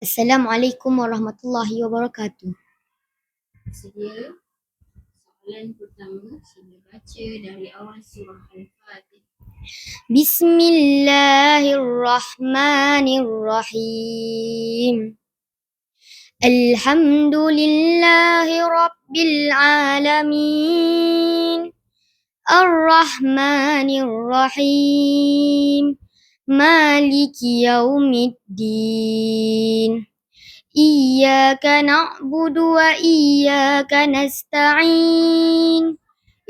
Assalamualaikum warahmatullahi wabarakatuh. Sedia soalan pertama, sila baca dari awal surah Al-Fatihah. Bismillahirrahmanirrahim. Alhamdulillahi rabbil alamin. Ar-Rahmanir-Rahim. Maliki yaumiddin. Iyyaka na'budu wa iyyaka nasta'in.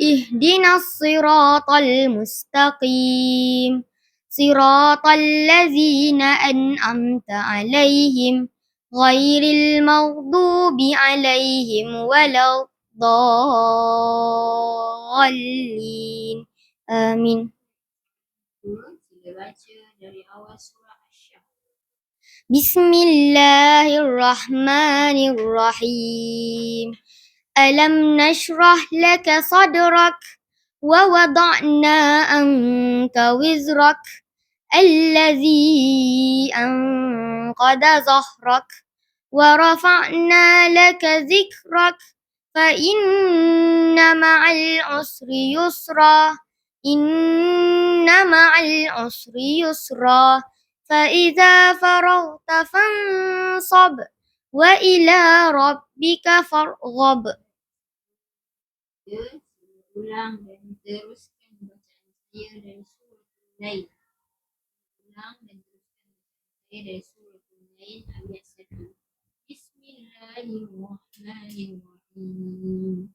Ihdinas siratal mustaqim. Siratal ladzina an'amta 'alaihim ghairil maghdubi 'alaihim waladdallin. Amin. Dua, sila baca dari awal surah Asy-Syams. Bismillahirrahmanirrahim. Alam nashrah laka sadrak wa wada'na anka wizrak alladhi anqada zahrak wa rafa'na laka zikrak fa inna ma'al usri yusra inna ma'al usri yusra fa idza faragta fansab wa ila rabbika farghab. Tiga, sila ulang dan teruskan bacaan saya dari surah Al-Lail. Ulang dan teruskan bacaan saya dari surah Al-Lail ayat 1. Bismillahirrahmanirrahim.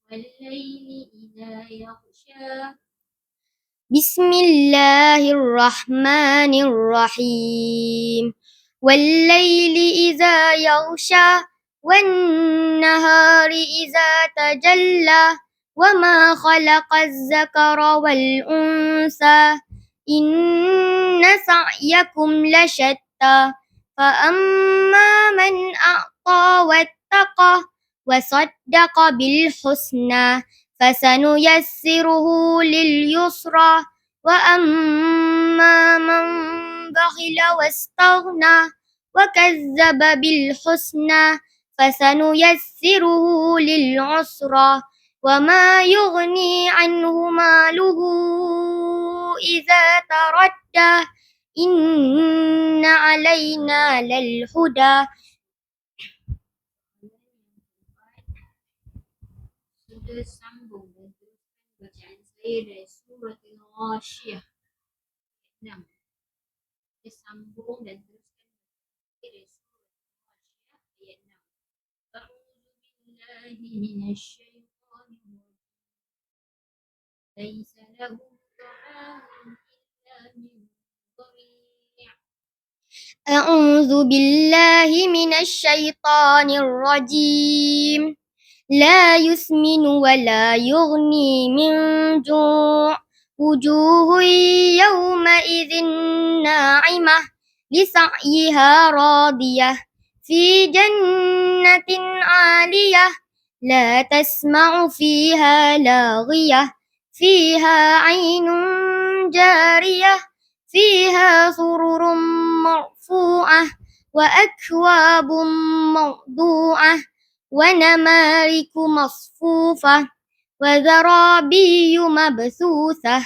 Wal-laili idza yaghsha. Bismillahirrahmanirrahim. Wal-laili idza yaghsha wan-nahari idza tajalla wa ma khalaqaz zakara wal-unsa inna sa'yakum lashatta fa amma man a'ta wattaqa wa saddaqa bil husna فسنيسره لليسرى وأما من بخل واستغنى وكذب بالحسنى فسنيسره للعسرى وما يغني عنه ماله إذا تردى إن علينا للهدى. Sudah sambung dan teruskan bacaan saya dari surah Al-Ghasyiyah. 6. Sudah sambung dan teruskan bacaan saya dari surah Al-Ghasyiyah ayat 6. A'udzu billahi minasyaitonir rajim. Laisa lahum ta'amun illa min dhari'. أعوذ بالله من الشيطان الرجيم. لا يسمن ولا يغني من جوع وجوه يومئذ ناعمة لسعيها راضية في جنة عالية لا تسمع فيها لاغية فيها عين جارية فيها سرر مرفوعة وأكواب موضوعة ونمارق مصفوفة وزرابي مبثوثة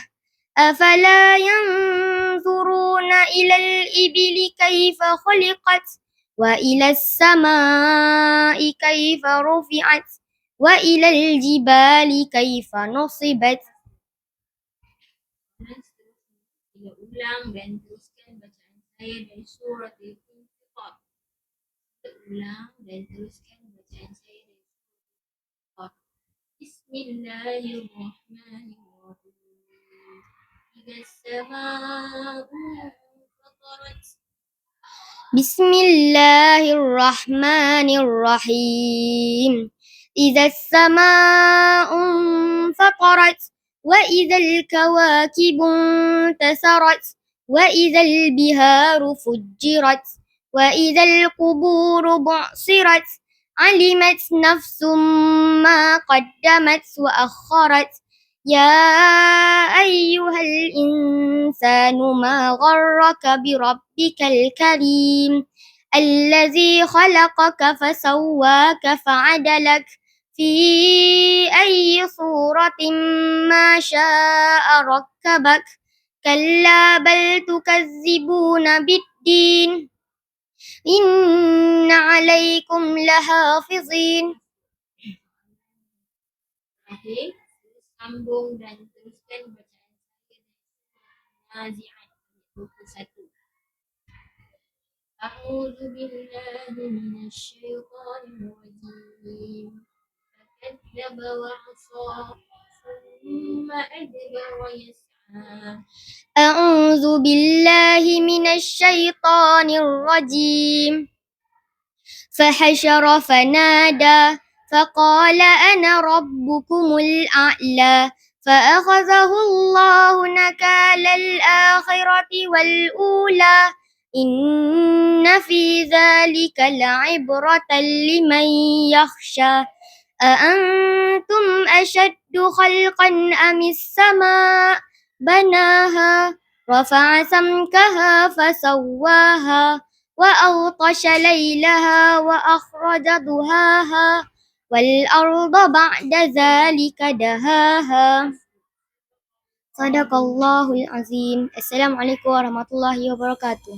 أفلا ينظرون إلى الإبل كيف خلقت وإلى السماء كيف رفعت وإلى الجبال كيف نصبت. Sila ulang dan teruskan bacaan saya dari surah Al-Infitar. Ulang dan teruskan bacaan saya dari surah Al-Infitar. Bismillahirrahmanirrahim. Idza as-samaa'u fatarat. Bismillahirrahmanirrahim. إذا السماء انفطرت وإذا الكواكب انتثرت وإذا البحار فجرت وإذا القبور بعثرت علمت نفس ما قدمت وأخرت يا أيها الإنسان ما غرك بربك الكريم الذي خلقك فسواك فعدلك في أي صورة ما شاء ركبك كلا بل تكذبون بالدين إن عليكم لحافظين. Okey, sambung dan teruskan bacaan saya dari Nazi'at ayat 21. A'udzu billahi minasyaitonir rajim. Fakadzdzaba wa 'asa thumma adbara wa yas'a. أعوذ بالله من الشيطان الرجيم فحشر فنادى فقال أنا ربكم الأعلى فأخذه الله نكال الآخرة والأولى إن في ذلك لعبرة لمن يخشى أأنتم أشد خلقا أم السماء بناها رفع سمكها فسواها وأغطش ليلها وأخرج ضحاها والأرض بعد ذلك دهاها. صدق الله العظيم. السلام عليكم ورحمة الله وبركاته.